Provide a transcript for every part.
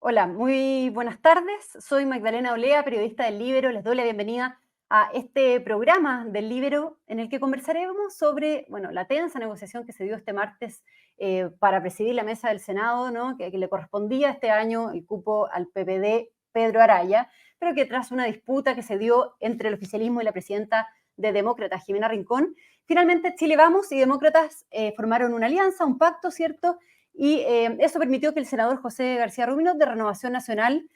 Hola, muy buenas tardes. Soy Magdalena Olea, periodista del Líbero. Les doy la bienvenida a este programa del Líbero en el que conversaremos sobre, la tensa negociación que se dio este martes para presidir la mesa del Senado, ¿no? que le correspondía este año el cupo al PPD Pedro Araya, pero que tras una disputa que se dio entre el oficialismo y la presidenta de Demócratas, Jimena Rincón, finalmente Chile Vamos y Demócratas formaron una alianza, un pacto, ¿cierto? Y eso permitió que el senador José García Rubino, de Renovación Nacional,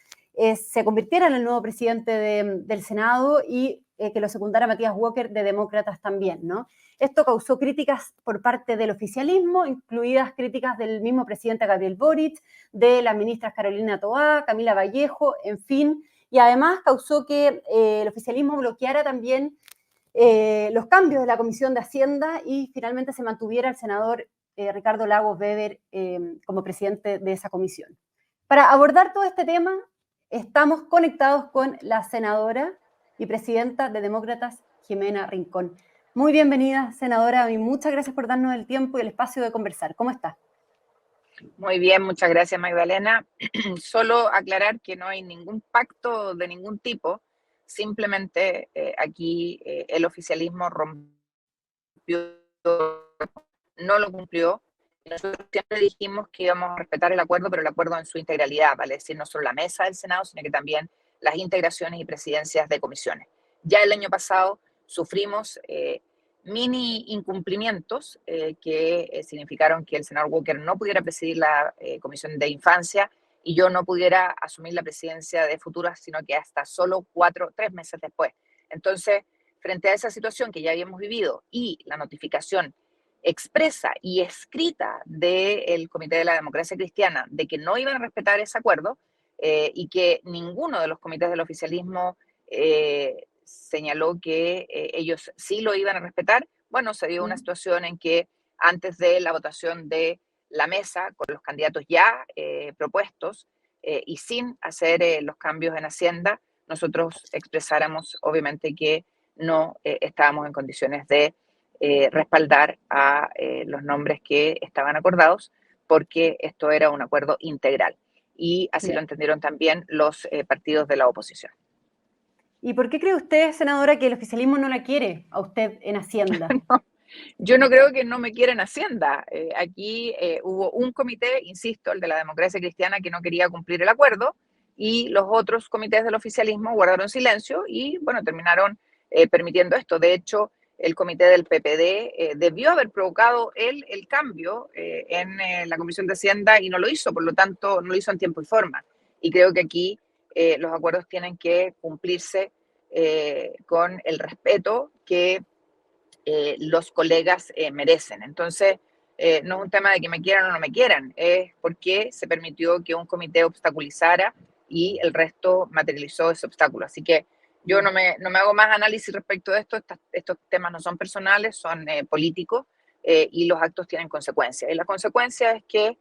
se convirtiera en el nuevo presidente del Senado y que lo secundara Matías Walker, de Demócratas también, ¿no? Esto causó críticas por parte del oficialismo, incluidas críticas del mismo presidente Gabriel Boric, de las ministras Carolina Toá, Camila Vallejo, en fin, y además causó que el oficialismo bloqueara también los cambios de la Comisión de Hacienda y finalmente se mantuviera el senador Ricardo Lagos Weber como presidente de esa comisión. Para abordar todo este tema, estamos conectados con la senadora y presidenta de Demócratas, Jimena Rincón. Muy bienvenida, senadora, y muchas gracias por darnos el tiempo y el espacio de conversar. ¿Cómo está? Muy bien, muchas gracias, Magdalena. Solo aclarar que no hay ningún pacto de ningún tipo, simplemente aquí el oficialismo rompió, no lo cumplió. Nosotros siempre dijimos que íbamos a respetar el acuerdo, pero el acuerdo en su integralidad, vale decir, no solo la mesa del Senado, sino que también las integraciones y presidencias de comisiones. Ya el año pasado sufrimos mini incumplimientos que significaron que el senador Walker no pudiera presidir la Comisión de Infancia y yo no pudiera asumir la presidencia de Futuras, sino que hasta solo 3 meses después. Entonces, frente a esa situación que ya habíamos vivido y la notificación expresa y escrita del Comité de la Democracia Cristiana de que no iban a respetar ese acuerdo y que ninguno de los comités del oficialismo señaló que ellos sí lo iban a respetar, bueno, se dio una situación en que antes de la votación de la mesa, con los candidatos ya propuestos y sin hacer los cambios en Hacienda, nosotros expresáramos obviamente que no estábamos en condiciones de respaldar a los nombres que estaban acordados, porque esto era un acuerdo integral. Y así lo entendieron también los partidos de la oposición. ¿Y por qué cree usted, senadora, que el oficialismo no la quiere a usted en Hacienda? No, yo no creo que no me quieran Hacienda. Aquí hubo un comité, insisto, el de la Democracia Cristiana, que no quería cumplir el acuerdo, y los otros comités del oficialismo guardaron silencio y, bueno, terminaron permitiendo esto. De hecho, el comité del PPD debió haber provocado el cambio en la Comisión de Hacienda y no lo hizo, por lo tanto, no lo hizo en tiempo y forma. Y creo que aquí los acuerdos tienen que cumplirse con el respeto que los colegas merecen. Entonces, no es un tema de que me quieran o no me quieran, es porque se permitió que un comité obstaculizara y el resto materializó ese obstáculo. Así que yo no me hago más análisis respecto de esto. Estos temas no son personales, son políticos y los actos tienen consecuencias. Y la consecuencia es que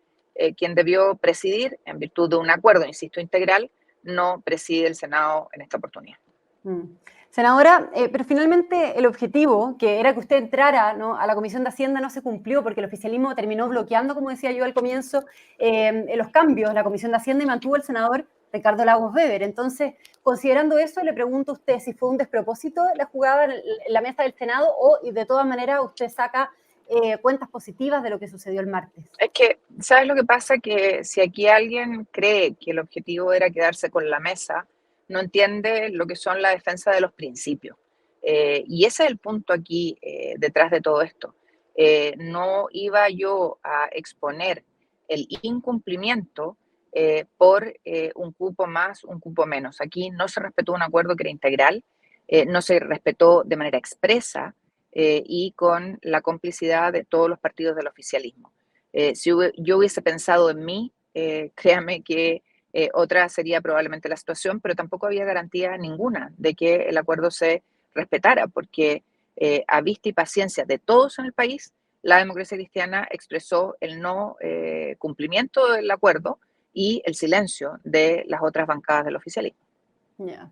quien debió presidir, en virtud de un acuerdo, insisto, integral, no preside el Senado en esta oportunidad. Senadora, pero finalmente el objetivo, que era que usted entrara, ¿no?, a la Comisión de Hacienda, no se cumplió porque el oficialismo terminó bloqueando, como decía yo al comienzo, los cambios en la Comisión de Hacienda y mantuvo el senador Ricardo Lagos Weber. Entonces, considerando eso, le pregunto a usted si fue un despropósito la jugada en la mesa del Senado o de todas maneras usted saca cuentas positivas de lo que sucedió el martes. Es que, ¿sabes lo que pasa? Que si aquí alguien cree que el objetivo era quedarse con la mesa, no entiende lo que son la defensa de los principios. Y ese es el punto aquí detrás de todo esto. No iba yo a exponer el incumplimiento por un cupo más, un cupo menos. Aquí no se respetó un acuerdo que era integral, no se respetó de manera expresa y con la complicidad de todos los partidos del oficialismo. Si yo hubiese pensado en mí, créame que otra sería probablemente la situación, pero tampoco había garantía ninguna de que el acuerdo se respetara, porque a vista y paciencia de todos en el país, la democracia cristiana expresó el no cumplimiento del acuerdo y el silencio de las otras bancadas del oficialismo. Yeah.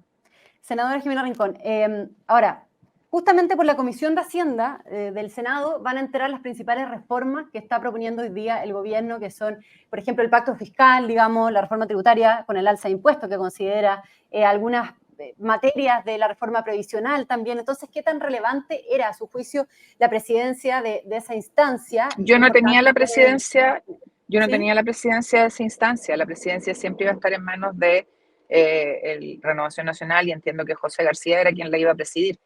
Senadora Jimena Rincón, ahora, justamente por la Comisión de Hacienda del Senado van a entrar las principales reformas que está proponiendo hoy día el gobierno, que son, por ejemplo, el pacto fiscal, digamos, la reforma tributaria con el alza de impuestos que considera algunas materias de la reforma previsional también. Entonces, ¿qué tan relevante era, a su juicio, la presidencia de esa instancia? Yo no tenía la presidencia, ¿Sí? de esa instancia. La presidencia siempre iba a estar en manos de el Renovación Nacional y entiendo que José García era quien la iba a presidir.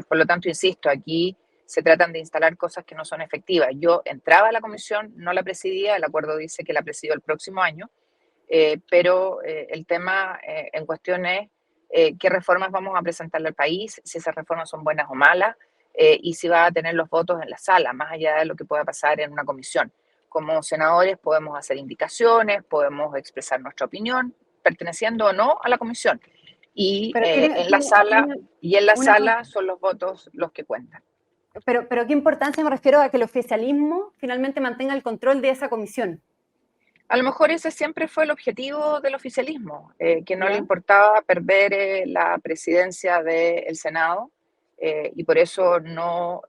Por lo tanto, insisto, aquí se tratan de instalar cosas que no son efectivas. Yo entraba a la comisión, no la presidía, el acuerdo dice que la presido el próximo año, pero el tema en cuestión es qué reformas vamos a presentarle al país, si esas reformas son buenas o malas, y si va a tener los votos en la sala, más allá de lo que pueda pasar en una comisión. Como senadores podemos hacer indicaciones, podemos expresar nuestra opinión, perteneciendo o no a la comisión. Y Pero en la sala, una, son los votos los que cuentan. pero ¿qué importancia me refiero a que el oficialismo finalmente mantenga el control de esa comisión? A lo mejor ese siempre fue el objetivo del oficialismo, que no le ¿Ya? importaba perder la presidencia del Senado, y por eso no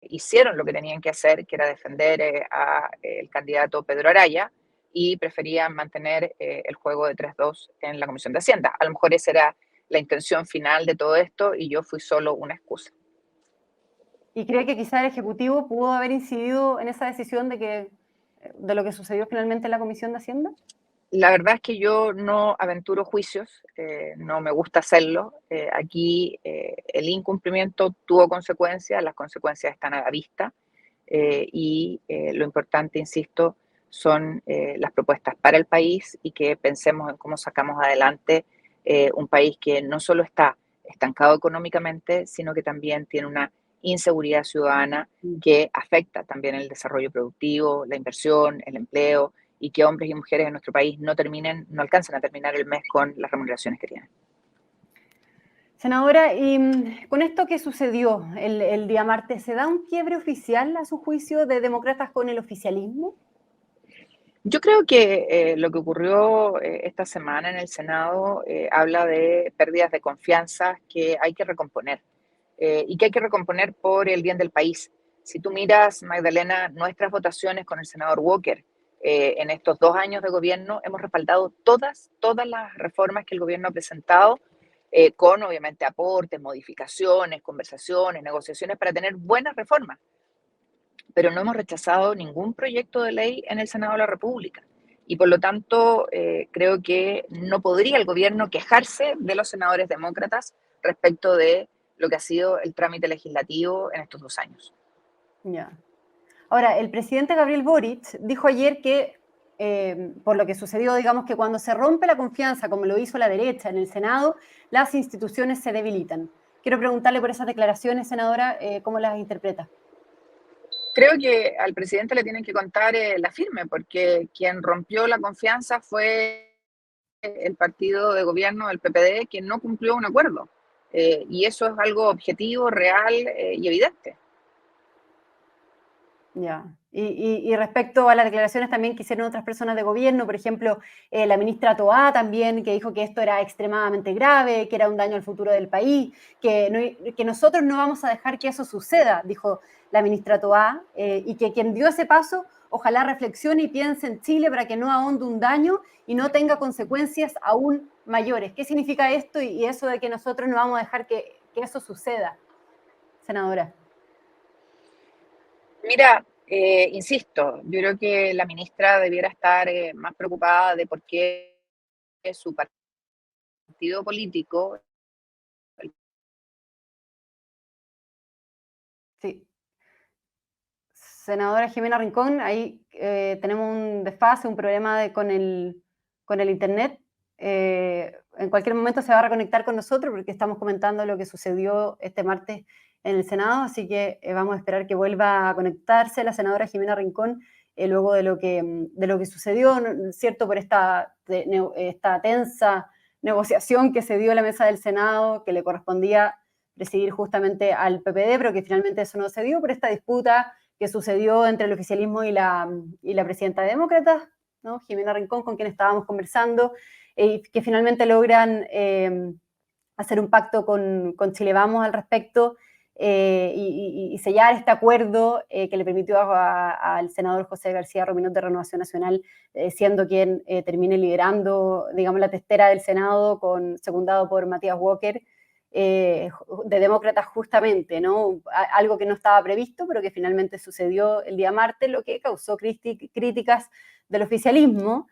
hicieron lo que tenían que hacer, que era defender al candidato Pedro Araya, y preferían mantener el juego de 3-2 en la Comisión de Hacienda. A lo mejor esa era la intención final de todo esto y yo fui solo una excusa. ¿Y cree que quizá el Ejecutivo pudo haber incidido en esa decisión de lo que sucedió finalmente en la Comisión de Hacienda? La verdad es que yo no aventuro juicios, no me gusta hacerlo. Aquí el incumplimiento tuvo consecuencias, las consecuencias están a la vista, y lo importante, insisto, son las propuestas para el país y que pensemos en cómo sacamos adelante un país que no solo está estancado económicamente, sino que también tiene una inseguridad ciudadana que afecta también el desarrollo productivo, la inversión, el empleo, y que hombres y mujeres en nuestro país no alcancen a terminar el mes con las remuneraciones que tienen. Senadora, y con esto que sucedió el día martes, ¿se da un quiebre oficial, a su juicio, de demócratas con el oficialismo? Yo creo que lo que ocurrió esta semana en el Senado habla de pérdidas de confianza que hay que recomponer, y que hay que recomponer por el bien del país. Si tú miras, Magdalena, nuestras votaciones con el senador Walker en estos 2 años de gobierno, hemos respaldado todas las reformas que el gobierno ha presentado, con obviamente aportes, modificaciones, conversaciones, negociaciones para tener buenas reformas, pero no hemos rechazado ningún proyecto de ley en el Senado de la República. Y por lo tanto, creo que no podría el gobierno quejarse de los senadores demócratas respecto de lo que ha sido el trámite legislativo en estos 2 años. Ya. Ahora, el presidente Gabriel Boric dijo ayer que, por lo que sucedió, digamos que cuando se rompe la confianza, como lo hizo la derecha en el Senado, las instituciones se debilitan. Quiero preguntarle por esas declaraciones, senadora, ¿cómo las interpreta? Creo que al presidente le tienen que contar la firme, porque quien rompió la confianza fue el partido de gobierno, el PPD, que no cumplió un acuerdo. Y eso es algo objetivo, real y evidente. Ya. Y respecto a las declaraciones también que hicieron otras personas de gobierno, por ejemplo, la ministra Toá también, que dijo que esto era extremadamente grave, que era un daño al futuro del país, que nosotros no vamos a dejar que eso suceda, dijo la ministra Toá, y que quien dio ese paso, ojalá reflexione y piense en Chile para que no ahonde un daño y no tenga consecuencias aún mayores. ¿Qué significa esto y eso de que nosotros no vamos a dejar que eso suceda, senadora? Mira, insisto, yo creo que la ministra debiera estar más preocupada de por qué su partido político. Sí. Senadora Jimena Rincón, ahí tenemos un desfase, un problema con el Internet. En cualquier momento se va a reconectar con nosotros porque estamos comentando lo que sucedió este martes en el Senado, así que vamos a esperar que vuelva a conectarse la senadora Jimena Rincón luego de lo que sucedió, ¿cierto? Por esta tensa negociación que se dio en la mesa del Senado, que le correspondía presidir justamente al PPD, pero que finalmente eso no se dio por esta disputa que sucedió entre el oficialismo y la presidenta de Demócratas, ¿no? Jimena Rincón, con quien estábamos conversando, que finalmente logran hacer un pacto con Chile Vamos al respecto y sellar este acuerdo que le permitió al senador José García Rominot de Renovación Nacional, siendo quien termine liderando, digamos, la testera del Senado, secundado por Matías Walker, de demócratas justamente, ¿no? Algo que no estaba previsto, pero que finalmente sucedió el día martes, lo que causó críticas del oficialismo,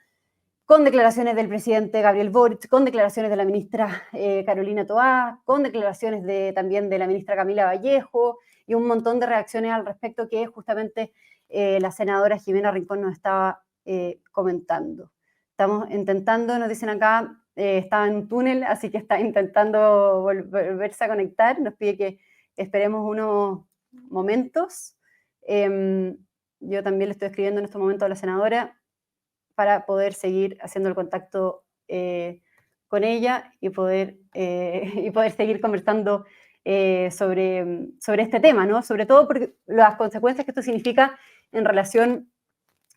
con declaraciones del presidente Gabriel Boric, con declaraciones de la ministra Carolina Toá, con declaraciones también de la ministra Camila Vallejo, y un montón de reacciones al respecto que justamente la senadora Jimena Rincón nos estaba comentando. Estamos intentando, nos dicen acá, estaba en un túnel, así que está intentando volverse a conectar, nos pide que esperemos unos momentos. Yo también le estoy escribiendo en estos momentos a la senadora para poder seguir haciendo el contacto con ella y poder seguir conversando sobre este tema, ¿no? Sobre todo porque las consecuencias que esto significa en relación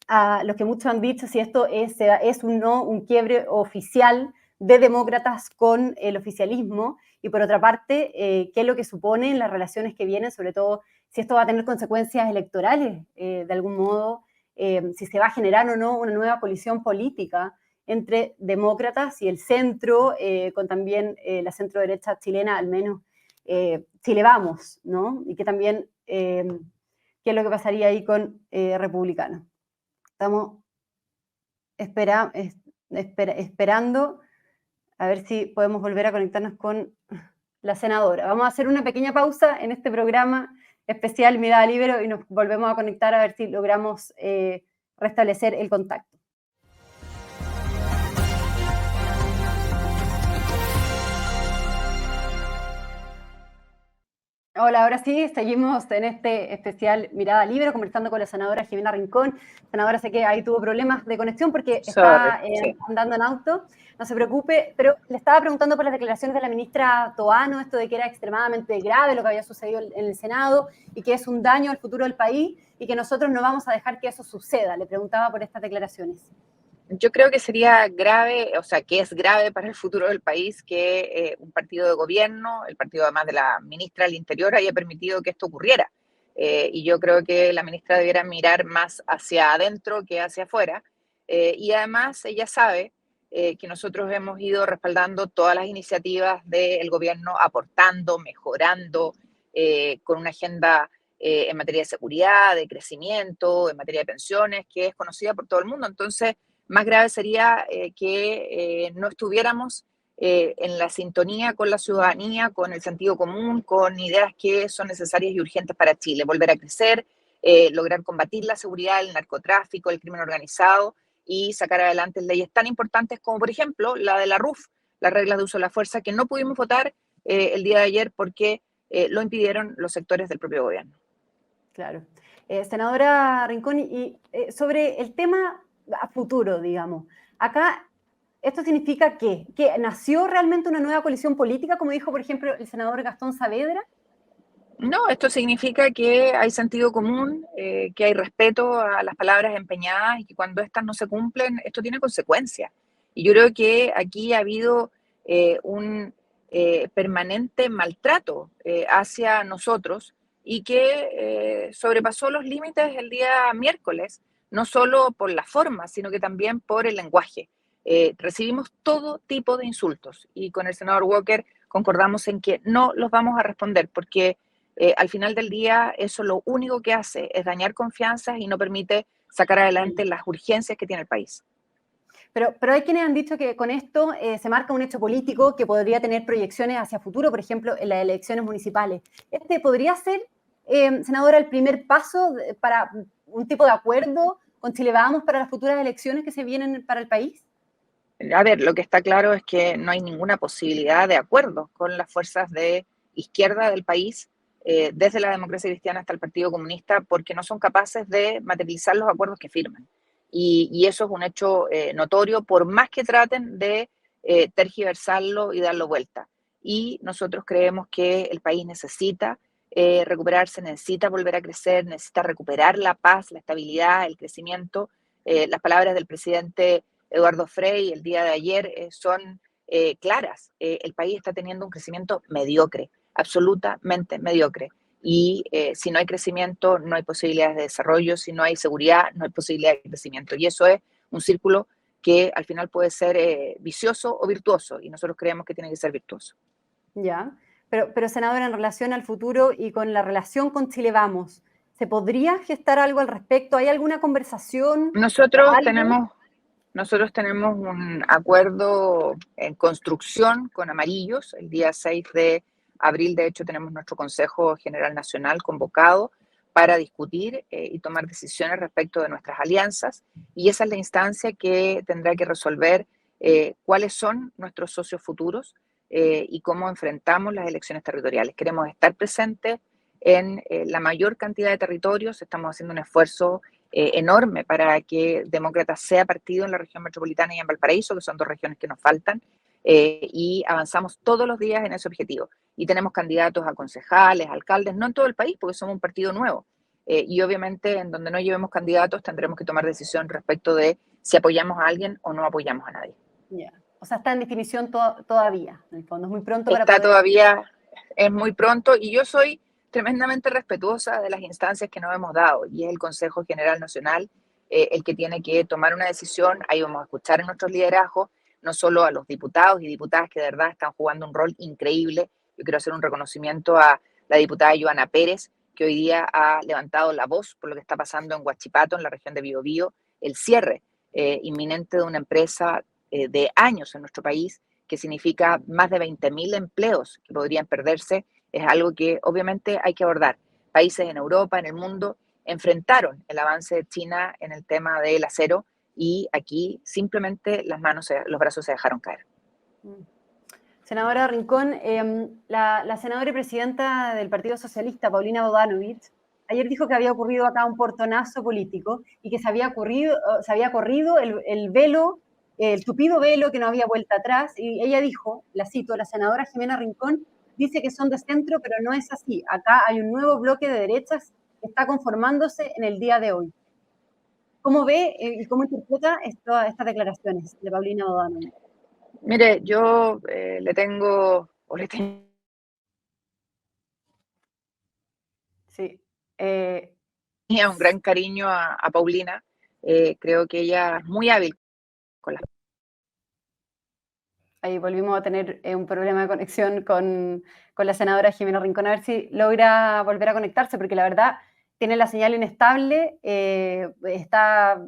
a lo que muchos han dicho, si esto es un quiebre oficial de demócratas con el oficialismo, y por otra parte, qué es lo que supone en las relaciones que vienen, sobre todo si esto va a tener consecuencias electorales de algún modo, si se va a generar o no una nueva coalición política entre demócratas y el centro, con también la centro derecha chilena, al menos Chile Vamos, ¿no? Y que también, qué es lo que pasaría ahí con republicanos. Estamos esperando a ver si podemos volver a conectarnos con la senadora. Vamos a hacer una pequeña pausa en este programa especial Mirada Libero y nos volvemos a conectar a ver si logramos restablecer el contacto. Hola, ahora sí, seguimos en este especial Mirada Libre, conversando con la senadora Jimena Rincón. Senadora, sé que ahí tuvo problemas de conexión porque está andando en auto, no se preocupe, pero le estaba preguntando por las declaraciones de la ministra Toano, esto de que era extremadamente grave lo que había sucedido en el Senado y que es un daño al futuro del país y que nosotros no vamos a dejar que eso suceda. Le preguntaba por estas declaraciones. Yo creo que sería grave, o sea, que es grave para el futuro del país que un partido de gobierno, el partido además de la ministra del Interior, haya permitido que esto ocurriera. Y yo creo que la ministra debiera mirar más hacia adentro que hacia afuera. Y además ella sabe que nosotros hemos ido respaldando todas las iniciativas del gobierno, aportando, mejorando, con una agenda en materia de seguridad, de crecimiento, en materia de pensiones, que es conocida por todo el mundo. Entonces, más grave sería que no estuviéramos en la sintonía con la ciudadanía, con el sentido común, con ideas que son necesarias y urgentes para Chile. Volver a crecer, lograr combatir la seguridad, el narcotráfico, el crimen organizado y sacar adelante leyes tan importantes como, por ejemplo, la de la RUF, las reglas de uso de la fuerza, que no pudimos votar el día de ayer porque lo impidieron los sectores del propio gobierno. Claro. Senadora Rincón, y sobre el tema a futuro, digamos. Acá, ¿esto significa qué? ¿Que nació realmente una nueva coalición política, como dijo, por ejemplo, el senador Gastón Saavedra? No, esto significa que hay sentido común, que hay respeto a las palabras empeñadas y que cuando estas no se cumplen, esto tiene consecuencias. Y yo creo que aquí ha habido un permanente maltrato hacia nosotros y que sobrepasó los límites el día miércoles, no solo por la forma, sino que también por el lenguaje. Recibimos todo tipo de insultos y con el senador Walker concordamos en que no los vamos a responder porque al final del día eso lo único que hace es dañar confianzas y no permite sacar adelante las urgencias que tiene el país. Pero hay quienes han dicho que con esto se marca un hecho político que podría tener proyecciones hacia futuro, por ejemplo, en las elecciones municipales. ¿Este podría ser, senadora, el primer paso para un tipo de acuerdo con Chile Vamos para las futuras elecciones que se vienen para el país? A ver, lo que está claro es que no hay ninguna posibilidad de acuerdo con las fuerzas de izquierda del país, desde la democracia cristiana hasta el Partido Comunista, porque no son capaces de materializar los acuerdos que firman. Y eso es un hecho notorio, por más que traten de tergiversarlo y darlo vuelta. Y nosotros creemos que el país necesita recuperarse, necesita volver a crecer, necesita recuperar la paz, la estabilidad, el crecimiento. Las palabras del presidente Eduardo Frei el día de ayer son claras. El país está teniendo un crecimiento mediocre, absolutamente mediocre. Y si no hay crecimiento, no hay posibilidades de desarrollo. Si no hay seguridad, no hay posibilidad de crecimiento. Y eso es un círculo que al final puede ser vicioso o virtuoso. Y nosotros creemos que tiene que ser virtuoso. Ya, pero senadora, en relación al futuro y con la relación con Chile Vamos, ¿se podría gestar algo al respecto? ¿Hay alguna conversación? Nosotros ¿Algo? tenemos un acuerdo en construcción con Amarillos. El día 6 de abril, de hecho, tenemos nuestro Consejo General Nacional convocado para discutir y tomar decisiones respecto de nuestras alianzas. Y esa es la instancia que tendrá que resolver cuáles son nuestros socios futuros y cómo enfrentamos las elecciones territoriales. Queremos estar presentes en la mayor cantidad de territorios. Estamos haciendo un esfuerzo enorme para que Demócratas sea partido en la región metropolitana y en Valparaíso, que son dos regiones que nos faltan, y avanzamos todos los días en ese objetivo. Y tenemos candidatos a concejales, alcaldes, no en todo el país, porque somos un partido nuevo. Y obviamente en donde no llevemos candidatos tendremos que tomar decisión respecto de si apoyamos a alguien o no apoyamos a nadie. Ya. O sea, está en definición todavía, en el fondo, es muy pronto para Está poder... todavía, es muy pronto y yo soy tremendamente respetuosa de las instancias que nos hemos dado y es el Consejo General Nacional el que tiene que tomar una decisión. Ahí vamos a escuchar en nuestros liderazgos, no solo a los diputados y diputadas que de verdad están jugando un rol increíble. Yo quiero hacer un reconocimiento a la diputada Joana Pérez, que hoy día ha levantado la voz por lo que está pasando en Huachipato, en la región de Biobío, el cierre inminente de una empresa de años en nuestro país, que significa más de 20.000 empleos que podrían perderse, es algo que obviamente hay que abordar. Países en Europa, en el mundo, enfrentaron el avance de China en el tema del acero y aquí simplemente los brazos se dejaron caer. Senadora Rincón, la senadora y presidenta del Partido Socialista, Paulina Bodanovich, ayer dijo que había ocurrido acá un portonazo político y que se había corrido el velo, el tupido velo, que no había vuelta atrás, y ella dijo, la cito, la senadora Jimena Rincón dice que son de centro, pero no es así. Acá hay un nuevo bloque de derechas que está conformándose en el día de hoy. ¿Cómo ve y cómo interpreta estas declaraciones de Paulina Bodanovich? Mire, yo le tengo Sí. un gran cariño a Paulina. Creo que ella es muy hábil con las... Ahí volvimos a tener un problema de conexión con la senadora Jimena Rincón, a ver si logra volver a conectarse, porque la verdad tiene la señal inestable, está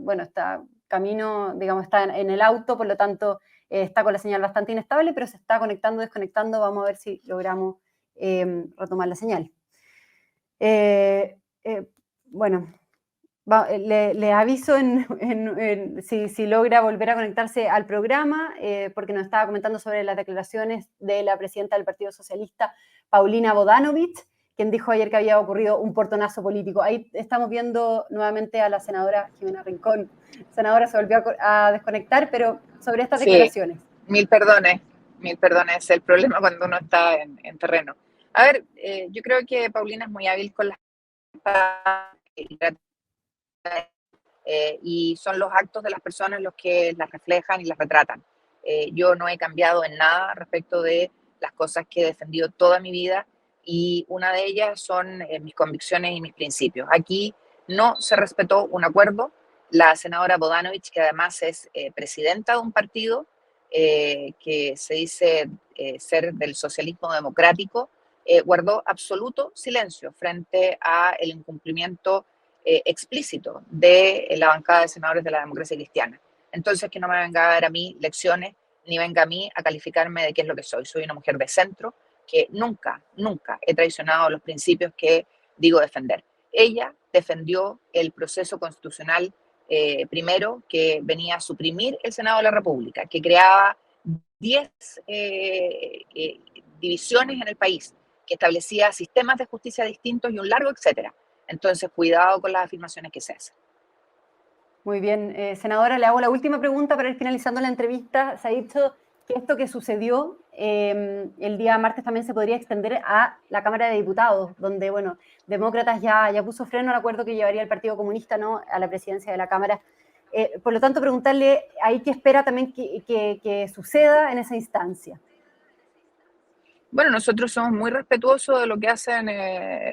camino, digamos, está en el auto, por lo tanto está con la señal bastante inestable, pero se está conectando, desconectando, vamos a ver si logramos retomar la señal. Bueno, le aviso si logra volver a conectarse al programa, porque nos estaba comentando sobre las declaraciones de la presidenta del Partido Socialista, Paulina Bodanovich, quien dijo ayer que había ocurrido un portonazo político. Ahí estamos viendo nuevamente a la senadora Jimena Rincón. La senadora se volvió a desconectar, pero sobre estas declaraciones. Mil perdones, el problema cuando uno está en terreno. A ver, yo creo que Paulina es muy hábil con las y son los actos de las personas los que las reflejan y las retratan. Yo no he cambiado en nada respecto de las cosas que he defendido toda mi vida y una de ellas son mis convicciones y mis principios. Aquí no se respetó un acuerdo. La senadora Bodanovich, que además es presidenta de un partido que se dice ser del socialismo democrático, guardó absoluto silencio frente a el incumplimiento explícito de la bancada de senadores de la democracia cristiana. Entonces, que no me venga a dar a mí lecciones, ni venga a mí a calificarme de qué es lo que soy. Soy una mujer de centro que nunca, nunca he traicionado los principios que digo defender. Ella defendió el proceso constitucional primero, que venía a suprimir el Senado de la República, que creaba 10 divisiones en el país, que establecía sistemas de justicia distintos y un largo etcétera. Entonces, cuidado con las afirmaciones que se hacen. Muy bien. Senadora, le hago la última pregunta para ir finalizando la entrevista. Se ha dicho que esto que sucedió el día martes también se podría extender a la Cámara de Diputados, donde, bueno, Demócratas ya puso freno al acuerdo que llevaría el Partido Comunista, ¿no?, a la presidencia de la Cámara. Por lo tanto, preguntarle ahí qué espera también que suceda en esa instancia. Bueno, nosotros somos muy respetuosos de lo que hacen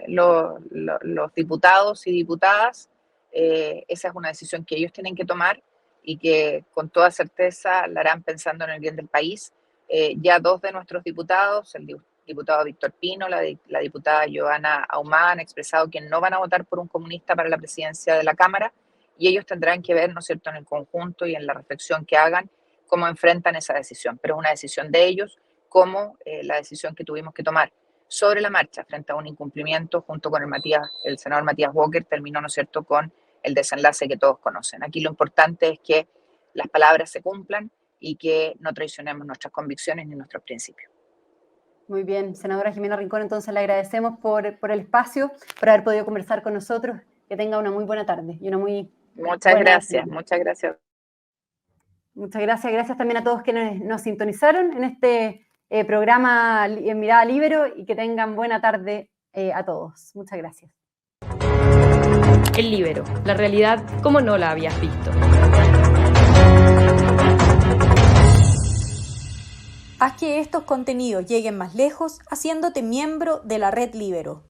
los diputados y diputadas. Esa es una decisión que ellos tienen que tomar y que con toda certeza la harán pensando en el bien del país. Ya dos de nuestros diputados, el diputado Víctor Pino, la diputada Johanna Ahumada, han expresado que no van a votar por un comunista para la presidencia de la Cámara, y ellos tendrán que ver, ¿no es cierto?, en el conjunto y en la reflexión que hagan, cómo enfrentan esa decisión. Pero es una decisión de ellos, como la decisión que tuvimos que tomar sobre la marcha frente a un incumplimiento junto con el senador Matías Walker, terminó, ¿no es cierto?, con el desenlace que todos conocen. Aquí lo importante es que las palabras se cumplan y que no traicionemos nuestras convicciones ni nuestros principios. Muy bien, senadora Jimena Rincón, entonces le agradecemos por el espacio, por haber podido conversar con nosotros. Que tenga una muy buena tarde y una muy Muchas gracias, muchas gracias. Muchas gracias, gracias también a todos quienes nos sintonizaron en este programa en Mirada Líbero, y que tengan buena tarde a todos. Muchas gracias. El Líbero, la realidad como no la habías visto. Haz que estos contenidos lleguen más lejos haciéndote miembro de la Red Líbero.